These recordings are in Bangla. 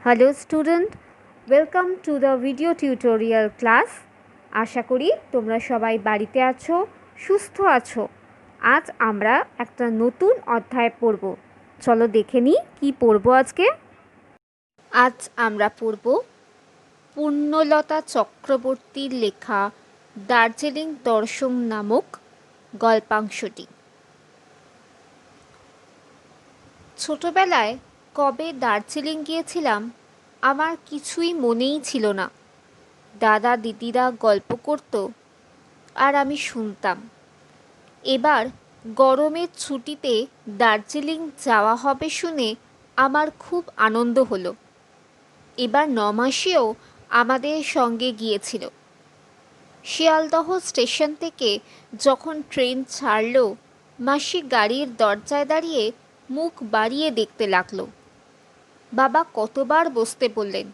Hello student, welcome to the video tutorial class. আশা করি তোমরা সবাই বাড়িতে আছো, সুস্থ আছো। আজ আমরা একটা নতুন অধ্যায় পড়ব। চলো দেখে নিই কী পড়ব আজকে। আজ আমরা পড়ব পূর্ণলতা চক্রবর্তীর লেখা দার্জিলিং দর্শন নামক গল্পাংশটি। ছোটবেলায় কবে দার্জিলিং গিয়েছিলাম আমার কিছুই মনেই ছিল না। দাদা দিদিরা গল্প করত আর আমি শুনতাম। এবার গরমের ছুটিতে দার্জিলিং যাওয়া হবে শুনে আমার খুব আনন্দ হলো। এবার ৯ মাসেও আমাদের সঙ্গে গিয়েছিল। শিয়ালদহ স্টেশন থেকে যখন ট্রেন ছাড়ল, মাসি গাড়ির দরজায় দাঁড়িয়ে মুখ বাড়িয়ে দেখতে লাগলো। বাবা কতবার বসতে বললেন,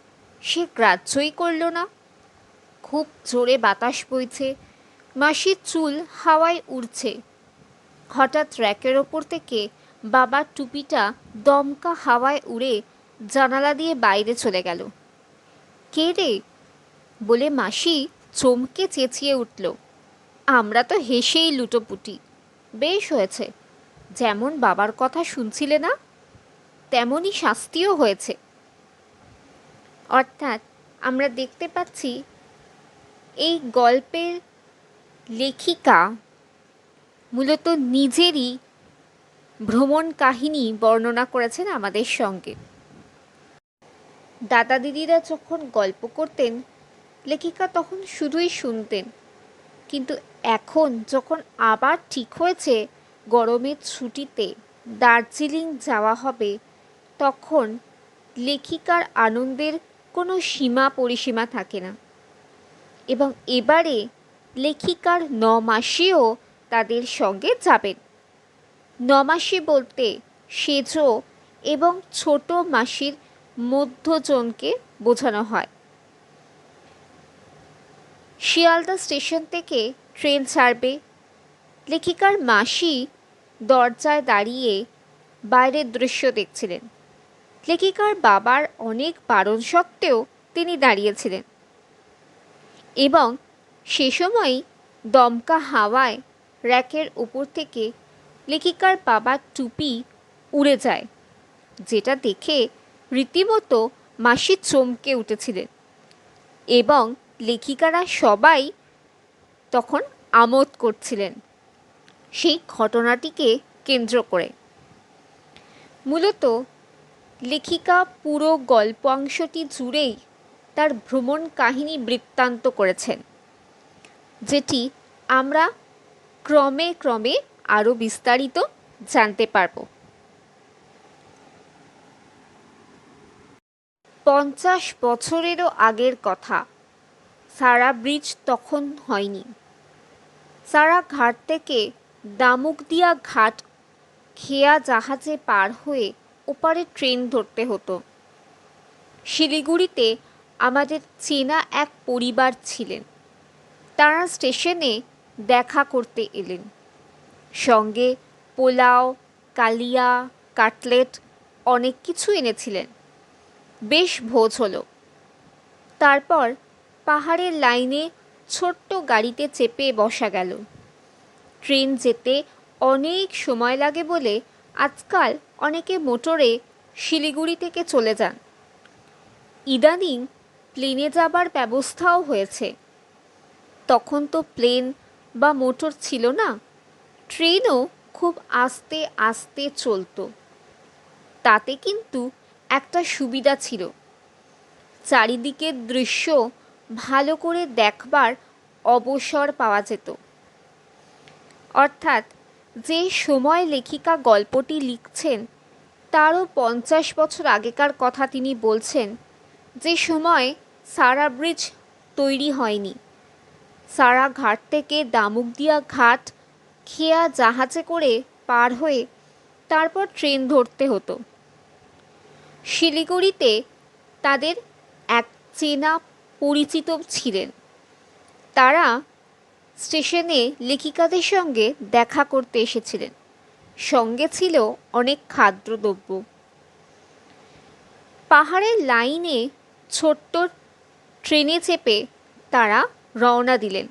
সে গ্রাহ্যই করল না। খুব জোরে বাতাস বইছে, মাসির চুল হাওয়ায় উড়ছে। হঠাৎ র্যাকের ওপর থেকে বাবার টুপিটা দমকা হাওয়ায় উড়ে জানালা দিয়ে বাইরে চলে গেল। কে রে বলে মাসি চমকে চেঁচিয়ে উঠল। আমরা তো হেসেই লুটোপুটি। বেশ হয়েছে, যেমন বাবার কথা শুনছিলে না তেমনই শাস্তিও হয়েছে। অর্থাৎ আমরা দেখতে পাচ্ছি এই গল্পের লেখিকা মূলত নিজেরই ভ্রমণ কাহিনী বর্ণনা করেছেন আমাদের সঙ্গে। দাদা দিদিরা যখন গল্প করতেন, লেখিকা তখন শুধুই শুনতেন। কিন্তু এখন যখন আবার ঠিক হয়েছে গরমের ছুটিতে দার্জিলিং যাওয়া হবে, তখন লেখিকার আনন্দের কোনো সীমা পরিসীমা থাকে না। এবং এবারে লেখিকার ৯ মাসিও তাদের সঙ্গে যাবেন। ৯ মাসি বলতে সেজ এবং ছোট মাসির মধ্যজনকে বোঝানো হয়। শিয়ালদা স্টেশন থেকে ট্রেন ছাড়বে। লেখিকার মাসি দরজায় দাঁড়িয়ে বাইরের দৃশ্য দেখছিলেন। লেখিকার বাবার অনেক বারণ সত্ত্বেও তিনি দাঁড়িয়েছিলেন এবং সে সময়ই দমকা হাওয়ায় র্যাকের উপর থেকে লেখিকার বাবার টুপি উড়ে যায়, যেটা দেখে রীতিমতো মাসি চমকে উঠেছিলেন এবং লেখিকারা সবাই তখন আমোদ করছিলেন সেই ঘটনাটিকে কেন্দ্র করে। মূলত লেখিকা পুরো গল্পাংশটি জুড়েই তার ভ্রমণ কাহিনী বৃত্তান্ত করেছেন, যেটি আমরা ক্রমে ক্রমে আরও বিস্তারিত জানতে পারব। ৫০ বছরেরও আগের কথা। সারা ব্রিজ তখন হয়নি। সারা ঘাট থেকে দামুকদিয়া ঘাট খেয়া জাহাজে পার হয়ে ওপারে ট্রেন ধরতে হতো। শিলিগুড়িতে আমাদের চেনা এক পরিবার ছিলেন। তারা স্টেশনে দেখা করতে এলেন। সঙ্গে পোলাও, কালিয়া, কাটলেট অনেক কিছু এনেছিলেন। বেশ ভোজ হলো। তারপর পাহাড়ের লাইনে ছোট্ট গাড়িতে চেপে বসা গেল। ট্রেন যেতে অনেক সময় লাগে বলে আজকাল অনেকে মোটরে শিলিগুড়ি থেকে চলে যান। ইদানিং প্লেনে যাবার ব্যবস্থাও হয়েছে। তখন তো প্লেন বা মোটর ছিল না, ট্রেনও খুব আস্তে আস্তে চলত। তাতে কিন্তু একটা সুবিধা ছিল, চারিদিকের দৃশ্য ভালো করে দেখবার অবসর পাওয়া যেত। অর্থাৎ যে সময় লেখিকা গল্পটি লিখছেন তারও ৫০ বছর আগেকার কথা তিনি বলছেন, যে সময় সারা ব্রিজ তৈরি হয়নি। সারা ঘাট থেকে দামুকদিয়া ঘাট খেয়া জাহাজে করে পার হয়ে তারপর ট্রেন ধরতে হতো। শিলিগুড়িতে তাদের এক চেনা পরিচিত ছিলেন। তারা স্টেশনে লেখিকাদের সঙ্গে দেখা করতে এসেছিলেন। সঙ্গে ছিল অনেক খাদ্যদ্রব্য। পাহাড়ের লাইনে ছোট্ট ট্রেনে চেপে তারা রওনা দিলেন।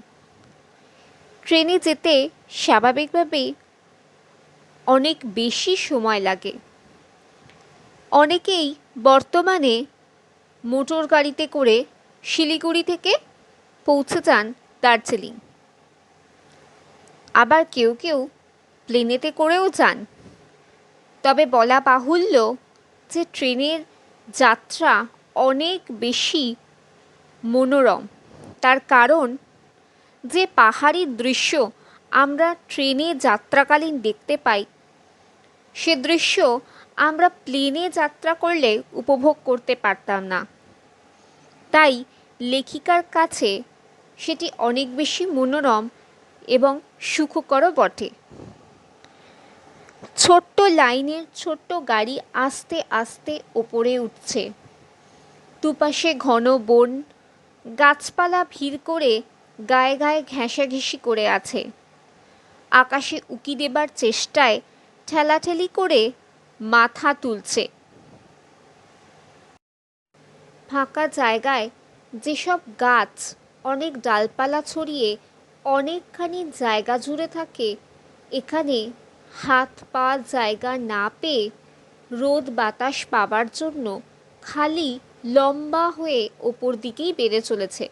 ট্রেনে যেতে স্বাভাবিকভাবেই অনেক বেশি সময় লাগে। অনেকেই বর্তমানে মোটর গাড়িতে করে শিলিগুড়ি থেকে পৌঁছে যান দার্জিলিং। আবার কেউ কেউ প্লেনেতে করেও যান। তবে বলা বাহুল্য যে ট্রেনের যাত্রা অনেক বেশি মনোরম। তার কারণ যে পাহাড়ি দৃশ্য আমরা ট্রেনে যাত্রাকালীন দেখতে পাই, সে দৃশ্য আমরা প্লেনে যাত্রা করলে উপভোগ করতে পারতাম না। তাই লেখিকার কাছে সেটি অনেক বেশি মনোরম এবং সুখকরও বটে। ছোট্ট লাইনের ছোট্ট গাড়ি আস্তে আস্তে ওপরে উঠছে। দুপাশে ঘন বন, গাছপালা ভিড় করে গায়ে গায়ে ঘেঁষাঘেঁষি করে আছে। আকাশে উকি দেবার চেষ্টায় ঠেলাঠেলি করে মাথা তুলছে। ফাঁকা জায়গায় যেসব গাছ অনেক ডালপালা ছড়িয়ে অনেকখানি জায়গা জুড়ে থাকে, এখানে হাত পা জায়গা না পেয়ে রোদ বাতাস পাবার জন্য খালি লম্বা হয়ে ওপর দিকেই বেড়ে চলেছে।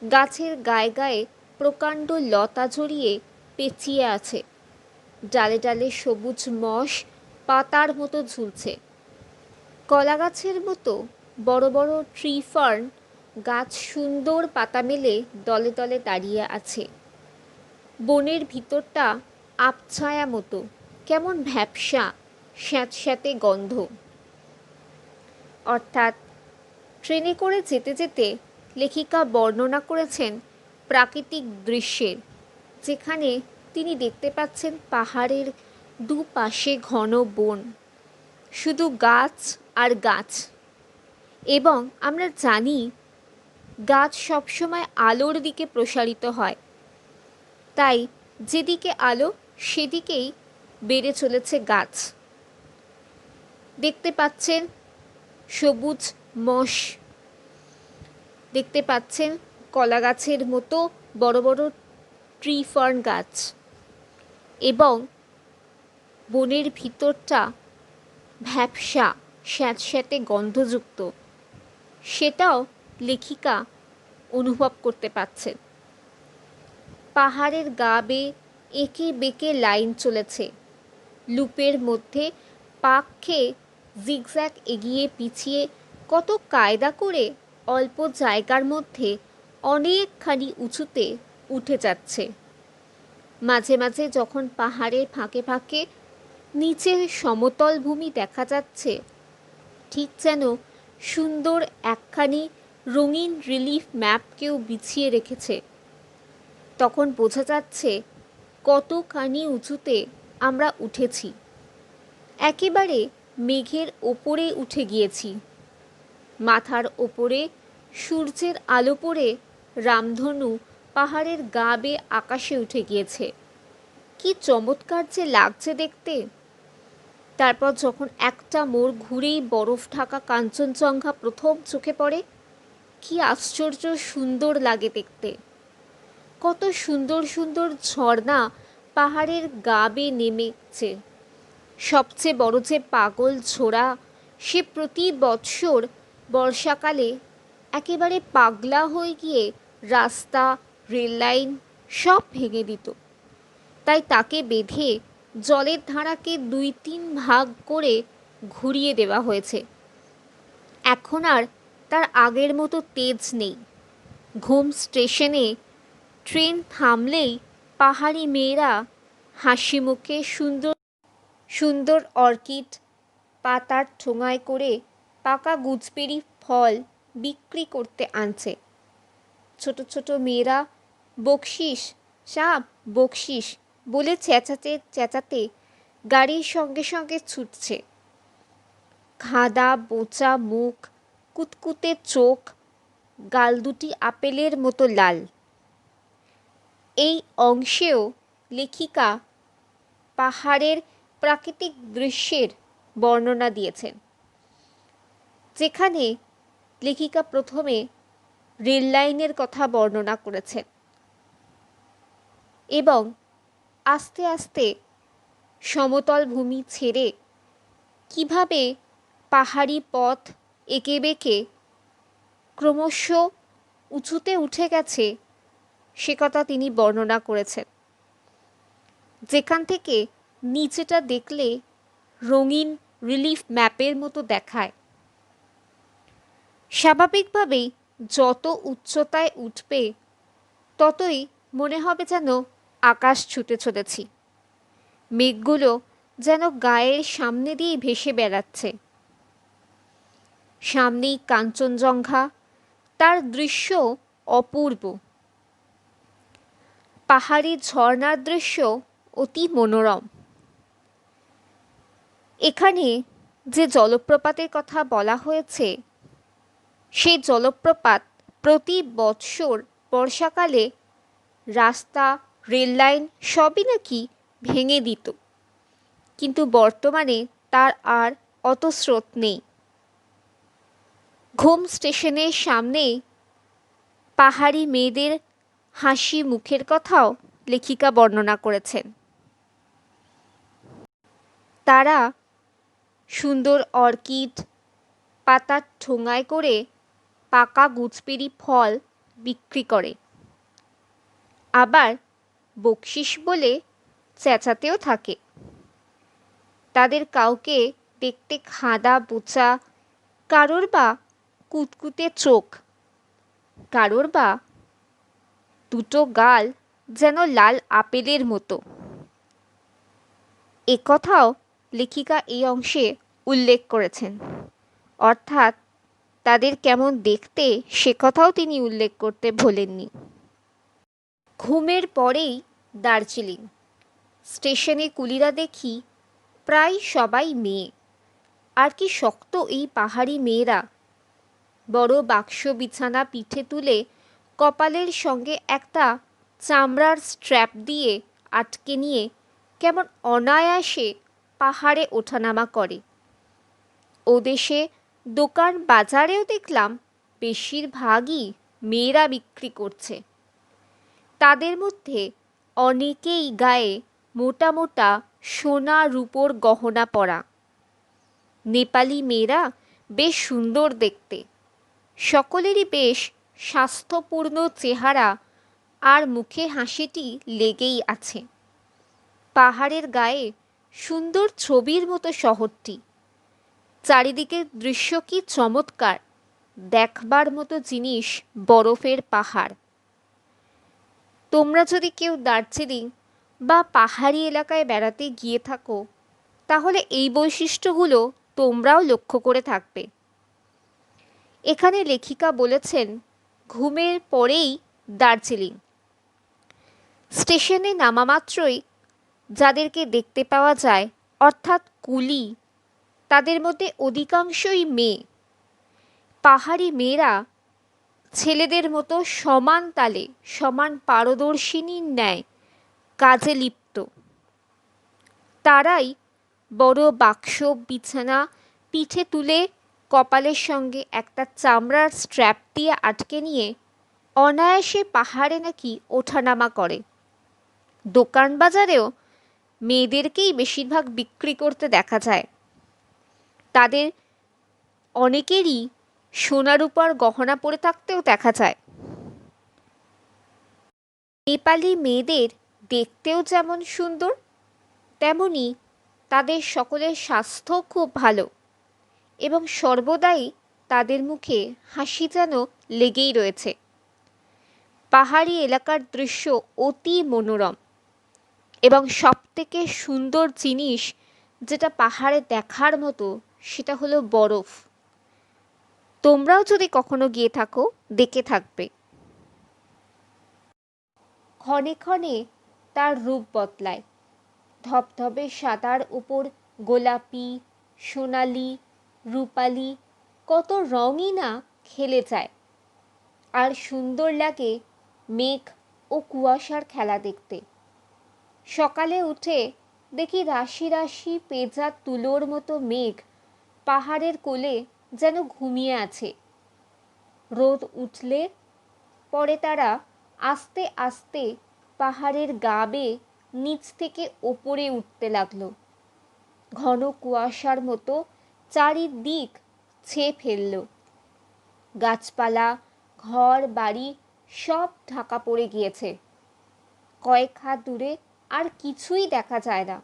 গাছের গায়ে গায়ে প্রকাণ্ড লতা জড়িয়ে পেঁচিয়ে আছে। ডালে ডালে সবুজ মশ পাতার মতো ঝুলছে। কলা গাছের মতো বড় বড় ট্রি ফার্ন গাছ সুন্দর পাতা মেলে দলে দলে দাঁড়িয়ে আছে। বনের ভিতরটা আবছায়া মতো, কেমন ভ্যাপসা স্যাঁতস্যাঁতে গন্ধ। অর্থাৎ ট্রেনে করে যেতে যেতে লেখিকা বর্ণনা করেছেন প্রাকৃতিক দৃশ্যের, যেখানে তিনি দেখতে পাচ্ছেন পাহাড়ের দুপাশে ঘন বন, শুধু গাছ আর গাছ। এবং আমরা জানি গাছ সবসময় আলোর দিকে প্রসারিত হয়, তাই যেদিকে আলো সেদিকেই বেড়ে চলেছে গাছ। দেখতে পাচ্ছেন সবুজ মশ, দেখতে পাচ্ছেন কলা গাছের মতো বড় বড় ট্রি ফার্ন গাছ, এবং বনের ভিতরটা ভ্যাপসা স্যাঁতস্যাঁতে গন্ধযুক্ত, সেটাও লেখিকা অনুভব করতে পাচ্ছেন। পাহাড়ের গা বেয়ে এঁকে বেঁকে লাইন চলেছে। লুপের মধ্যে পাক খেয়ে জিগজ্যাগ এগিয়ে পিছিয়ে কত কায়দা করে অল্প জায়গার মধ্যে অনেকখানি উঁচুতে উঠে যাচ্ছে। মাঝে মাঝে যখন পাহাড়ের ফাঁকে ফাঁকে নিচে সমতল ভূমি দেখা যাচ্ছে, ঠিক যেন সুন্দর একখানি রঙিন রিলিফ ম্যাপ কেউ বিছিয়ে রেখেছে, তখন বোঝা যাচ্ছে কতখানি উঁচুতে আমরা উঠেছি। একেবারে মেঘের ওপরে উঠে গিয়েছি। মাথার ওপরে সূর্যের আলো পড়ে রামধনু পাহাড়ের গা বেয়ে আকাশে উঠে গিয়েছে। কি চমৎকার যে লাগছে দেখতে। তারপর যখন একটা মোড় ঘুরেই বরফ ঢাকা কাঞ্চনজঙ্ঘা প্রথম চোখে পড়ে, কি আশ্চর্য সুন্দর লাগে দেখতে। কত সুন্দর সুন্দর ঝর্ণা পাহাড়ের গা বেয়ে নেমেছে। সবচেয়ে বড় যে পাগল ঝোড়া, সে প্রতি বৎসর বর্ষাকালে একেবারে পাগলা হয়ে গিয়ে রাস্তা, রেললাইন সব ভেঙে দিত। তাই তাকে বেঁধে জলের ধারাকে 2-3 ভাগ করে ঘুরিয়ে দেওয়া হয়েছে। এখন আর তার আগের মতো তেজ নেই। ঘুম স্টেশনে ট্রেন থামলেই পাহাড়ি মেয়েরা হাসি মুখে সুন্দর সুন্দর অর্কিড পাতার ঠোঙায় করে পাকা গুজবেরি ফল বিক্রি করতে আনছে। ছোট ছোট মেয়েরা বকশিস সাপ বকশিস বলে চেঁচাতে চেঁচাতে গাড়ির সঙ্গে সঙ্গে ছুটছে। খাদা বোচা মুখ, কুতকুতে চোখ, গাল দুটি আপেলের মতো লাল। এই অংশেও লেখিকা পাহাড়ের প্রাকৃতিক দৃশ্যের বর্ণনা দিয়েছেন। যেখানে লেখিকা প্রথমে রেল লাইনের কথা বর্ণনা করেছেন এবং আস্তে আস্তে সমতল ভূমি ছেড়ে কিভাবে পাহাড়ি পথ এঁকে বেঁকে ক্রমশ উঁচুতে উঠে গেছে সে কথা তিনি বর্ণনা করেছেন, যেখান থেকে নিচেটা দেখলে রঙিন রিলিফ ম্যাপের মতো দেখায়। স্বাভাবিকভাবেই যত উচ্চতায় উঠবে ততই মনে হবে যেন আকাশ ছুতে চলেছি, মেঘগুলো যেন গায়ের সামনে দিয়ে ভেসে বেড়াচ্ছে। সামনেই কাঞ্চনজঙ্ঘা, তার দৃশ্য অপূর্ব। পাহাড়ি ঝর্ণার দৃশ্য অতি মনোরম। এখানে যে জলপ্রপাতের কথা বলা হয়েছে সেই জলপ্রপাত প্রতি বৎসর বর্ষাকালে রাস্তা, রেল লাইন সবই নাকি ভেঙে দিত, কিন্তু বর্তমানে তার আর অত স্রোত নেই। ঘুম স্টেশনের সামনে পাহাড়ি মেয়েদের হাসি মুখের কথাও লেখিকা বর্ণনা করেছেন। তারা সুন্দর অর্কিড পাতার ঠোঙায় করে পাকা গুজবেরি ফল বিক্রি করে, আবার বকশিস বলে চেঁচাতেও থাকে। তাদের কাউকে দেখতে খাদা বোচা, কারোর বা কুতকুতে চোখ, কারোর বা দুটো গাল যেন লাল আপেলের মতো। একথাও লেখিকা এই অংশে উল্লেখ করেছেন, অর্থাৎ তাদের কেমন দেখতে সে কথাও তিনি উল্লেখ করতে ভোলেননি। ঘুমের পরেই দার্জিলিং স্টেশনে কুলিরা দেখি প্রায় সবাই মেয়ে। আর কি শক্ত এই পাহাড়ি মেয়েরা! বড় বাক্স বিছানা পিঠে তুলে কপালের সঙ্গে একটা চামড়ার স্ট্র্যাপ দিয়ে আটকে নিয়ে কেমন অনায়াসে পাহাড়ে ওঠানামা করে। ও দেশে দোকান বাজারেও দেখলাম বেশিরভাগই মেয়েরা বিক্রি করছে। তাদের মধ্যে অনেকেই গায়ে মোটা মোটা সোনা রূপোর গহনা পরা। নেপালি মেয়েরা বেশ সুন্দর দেখতে, সকলেরই বেশ স্বাস্থ্যপূর্ণ চেহারা আর মুখে হাসিটি লেগেই আছে। পাহাড়ের গায়ে সুন্দর ছবির মতো শহরটি। চারিদিকের দৃশ্য কি চমৎকার! দেখবার মতো জিনিস বরফের পাহাড়। তোমরা যদি কেউ দার্জিলিং বা পাহাড়ি এলাকায় বেড়াতে গিয়ে থাকো তাহলে এই বৈশিষ্ট্যগুলো তোমরাও লক্ষ্য করে থাকবে। এখানে লেখিকা বলেছেন ঘুমের পরেই দার্জিলিং। স্টেশনে নামা মাত্রই যাদেরকে দেখতে পাওয়া যায় অর্থাৎ কুলি, তাদের মধ্যে অধিকাংশই মেয়ে। পাহাড়ি মেয়েরা ছেলেদের মতো সমান তালে, সমান পারদর্শিনীর ন্যায় কাজে লিপ্ত। তারাই বড় বাক্স বিছানা পিঠে তুলে কপালের সঙ্গে একটা চামড়ার স্ট্র্যাপ দিয়ে আটকে নিয়ে অনায়াসে পাহাড়ে নাকি ওঠানামা করে। দোকান বাজারেও মেয়েদেরকেই বেশিরভাগ বিক্রি করতে দেখা যায়। তাদের অনেকেরই সোনা রূপার গহনা পরে থাকতেও দেখা যায়। নেপালি মেয়েদের দেখতেও যেমন সুন্দর, তেমনি তাদের সকলের স্বাস্থ্য খুব ভালো এবং সর্বদাই তাদের মুখে হাসি যেন লেগেই রয়েছে। পাহাড়ি এলাকার দৃশ্য অতি মনোরম এবং সবথেকে সুন্দর জিনিস যেটা পাহাড়ে দেখার মতো সেটা হলো বরফ। তোমরাও যদি কখনো গিয়ে থাকো দেখে থাকবে। ক্ষণে ক্ষণে তার রূপ বদলায়। ধবধবে সাদার উপর গোলাপি, সোনালি, রূপালি কত রঙই না খেলে যায়। আর সুন্দর লাগে মেঘ ও কুয়াশার খেলা দেখতে। সকালে উঠে দেখি রাশি রাশি পেঁজা তুলোর মতো মেঘ পাহাড়ের কোলে যেন ঘুমিয়ে আছে। রোদ উঠলে পরে তারা আস্তে আস্তে পাহাড়ের গা বেয়ে নিচ থেকে ওপরে উঠতে লাগলো। ঘন কুয়াশার মতো চারিদিক ছেয়ে ফেলল। গাছপালা, ঘর বাড়ি সব ঢাকা পড়ে গিয়েছে। কয়েক হাত দূরে আর কিছুই দেখা যায় না।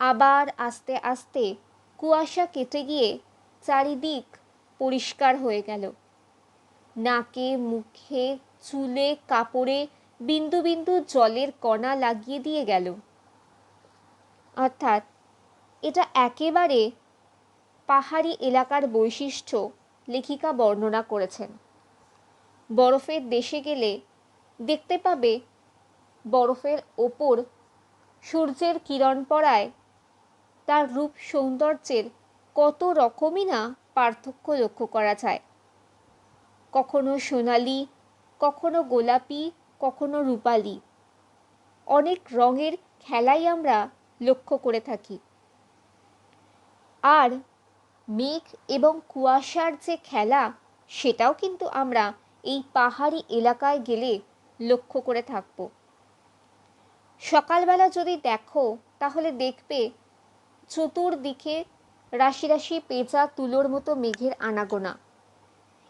আবার আস্তে আস্তে কুয়াশা কেটে গিয়ে চারিদিক পরিষ্কার হয়ে গেল। নাকে, মুখে, চুলে, কাপড়ে বিন্দু বিন্দু জলের কণা লাগিয়ে দিয়ে গেল। অর্থাৎ এটা একেবারে পাহাড়ি এলাকার বৈশিষ্ট্য লেখিকা বর্ণনা করেছেন। বরফের দেশে গেলে দেখতে পাবে বরফের ওপর সূর্যের কিরণ পড়ায় তার রূপ সৌন্দর্যের কত রকমই না পার্থক্য লক্ষ্য করা যায়। কখনো সোনালি, কখনো গোলাপি, কখনো রূপালি, অনেক রঙের খেলাই আমরা লক্ষ্য করে থাকি। আর মেঘ এবং কুয়াশার যে খেলা, সেটাও কিন্তু আমরা এই পাহাড়ি এলাকায় গেলে লক্ষ্য করে থাকব। সকালবেলা যদি দেখো তাহলে দেখবে চতুর্দিকে রাশি রাশি পেঁচা তুলোর মতো মেঘের আনাগোনা,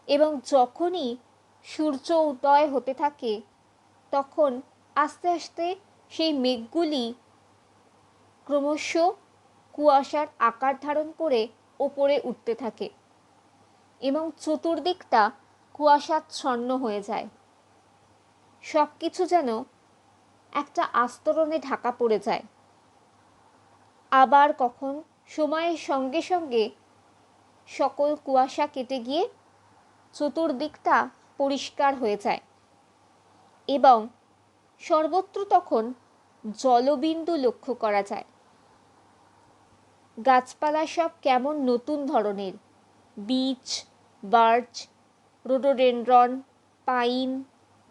এবং যখনই সূর্য উদয় হতে থাকে তখন আস্তে আস্তে সেই মেঘগুলি ক্রমশ কুয়াশার আকার ধারণ করে ওপরে উঠতে থাকে এবং চতুর্দিকটা কুয়াশাচ্ছন্ন হয়ে যায়। সব কিছু যেন একটা আস্তরণে ঢাকা পড়ে যায়। আবার কখন সময়ের সঙ্গে সঙ্গে সকল কুয়াশা কেটে গিয়ে চতুর্দিকটা পরিষ্কার হয়ে যায় এবং সর্বত্র তখন জলবিন্দু লক্ষ্য করা যায়। গাছপালা সব কেমন নতুন ধরনের, beech, birch, rhododendron, pine,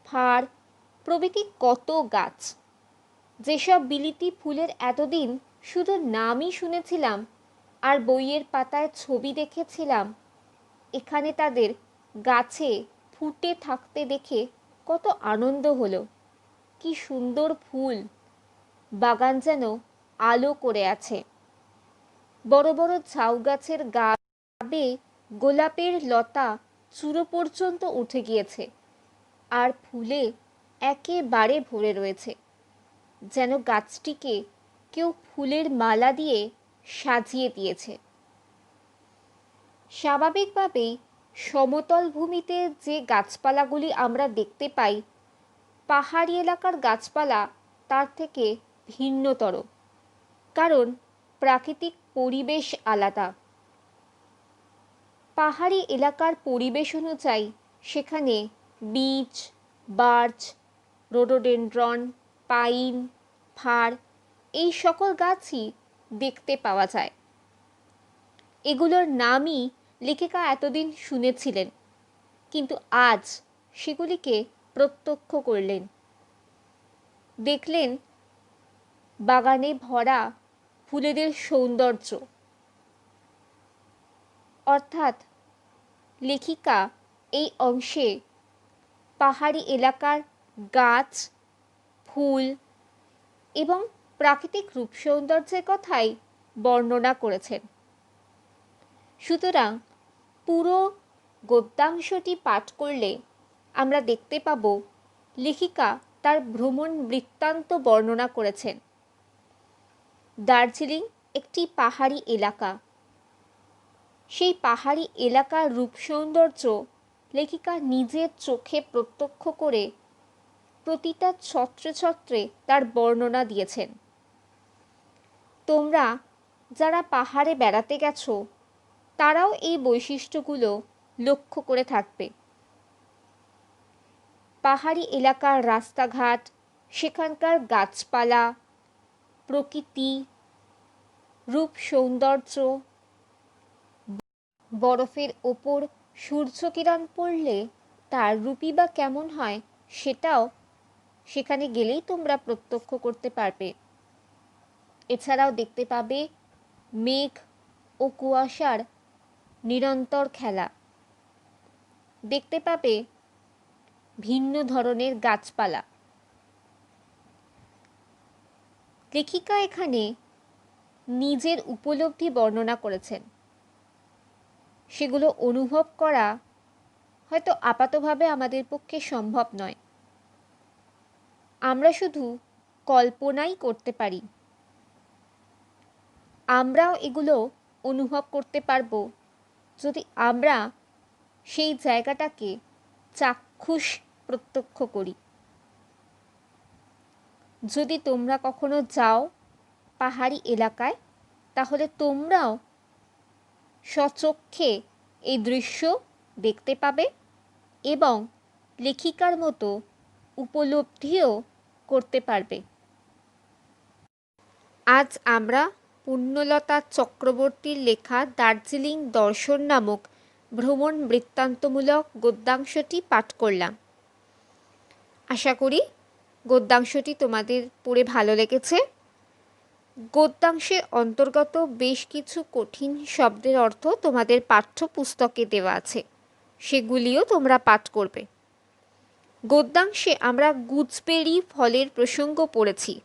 fir প্রভৃতি কত গাছ। যেসব বিলিতি ফুলের এতদিন শুধু নামই শুনেছিলাম আর বইয়ের পাতায় ছবি দেখেছিলাম, এখানে তাদের গাছে ফুটে থাকতে দেখে কত আনন্দ হলো। কি সুন্দর ফুল, বাগান যেন আলো করে আছে। বড় বড় ঝাউ গাছের গা বেয়ে গোলাপের লতা চূড়ো পর্যন্ত উঠে গিয়েছে আর ফুলে একেবারে ভরে রয়েছে, যেন গাছটিকে কেউ ফুলের মালা দিয়ে সাজিয়ে দিয়েছে। স্বাভাবিকভাবেই সমতল ভূমিতে যে গাছপালাগুলি আমরা দেখতে পাই, পাহাড়ি এলাকার গাছপালা তার থেকে ভিন্নতর, কারণ প্রাকৃতিক পরিবেশ আলাদা। পাহাড়ি এলাকার পরিবেশ অনুযায়ী সেখানে beech, birch, rhododendron, pine, fir এই সকল গাছই দেখতে পাওয়া যায়। এগুলোর নামই লেখিকা এতদিন শুনেছিলেন, কিন্তু আজ সেগুলিকে প্রত্যক্ষ করলেন। দেখলেন বাগানে ভরা ফুলেদের সৌন্দর্য। অর্থাৎ লেখিকা এই অংশে পাহাড়ি এলাকার গাছ, ফুল এবং প্রাকৃতিক রূপ সৌন্দর্যের কথাই বর্ণনা করেছেন। সুতরাং পুরো গদ্যাংশটি পাঠ করলে আমরা দেখতে পাব লেখিকা তার ভ্রমণ বৃত্তান্ত বর্ণনা করেছেন। দার্জিলিং একটি পাহাড়ি এলাকা। সেই পাহাড়ি এলাকার রূপ সৌন্দর্য লেখিকা নিজের চোখে প্রত্যক্ষ করে প্রতিটা ছত্রে ছত্রে তার বর্ণনা দিয়েছেন। তোমরা যারা পাহাড়ে বেড়াতে গেছো তারাও এই বৈশিষ্ট্যগুলো লক্ষ্য করে থাকবে। পাহাড়ি এলাকার রাস্তাঘাট, সেখানকার গাছপালা, প্রকৃতি, রূপ সৌন্দর্য, বরফের ওপর সূর্যকিরণ পড়লে তার রূপই বা কেমন হয় সেটাও সেখানে গেলেই তোমরা প্রত্যক্ষ করতে পারবে। এছাড়াও দেখতে পাবে মেঘ ও কুয়াশার নিরন্তর খেলা। দেখতে পাবে ভিন্ন ধরনের গাছপালা। লেখিকা এখানে নিজের উপলব্ধি বর্ণনা করেছেন। সেগুলো অনুভব করা হয়তো আপাতভাবে আমাদের পক্ষে সম্ভব নয়। আমরা শুধু কল্পনাই করতে পারি। আমরাও এগুলো অনুভব করতে পারবো যদি আমরা সেই জায়গাটাকে চাক্ষুষ প্রত্যক্ষ করি। যদি তোমরা কখনো যাও পাহাড়ি এলাকায়, তাহলে তোমরাও স্বচক্ষে এই দৃশ্য দেখতে পাবে এবং লেখিকার মতো উপলব্ধিও করতে পারবে। আজ আমরা পুণ্যলতা চক্রবর্তীর লেখা দার্জিলিং দর্শন নামক ভ্রমণ বৃত্তান্তমূলক গদ্যাংশটি পাঠ করলাম। আশা করি গদ্যাংশটি তোমাদের পড়ে ভালো লেগেছে। গদ্যাংশের অন্তর্গত বেশ কিছু কঠিন শব্দের অর্থ তোমাদের পাঠ্যপুস্তকে দেওয়া আছে, সেগুলিও তোমরা পাঠ করবে। গদ্যাংশে আমরা গুজবেরি ফলের প্রসঙ্গ পড়েছি।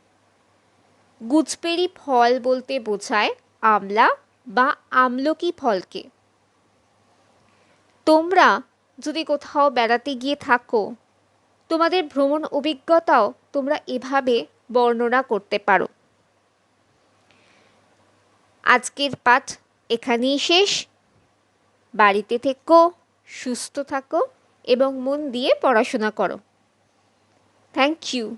গুজবেরি ফল বলতে বোঝায় আমলা বা আমলকি ফলকে। তোমরা যদি কোথাও বেড়াতে গিয়ে থাকো, তোমাদের ভ্রমণ অভিজ্ঞতাও তোমরা এভাবে বর্ণনা করতে পারো। আজকের পাঠ এখানেই শেষ। বাড়িতে থেকো, সুস্থ থাকো এবং মন দিয়ে পড়াশোনা করো। Thank you.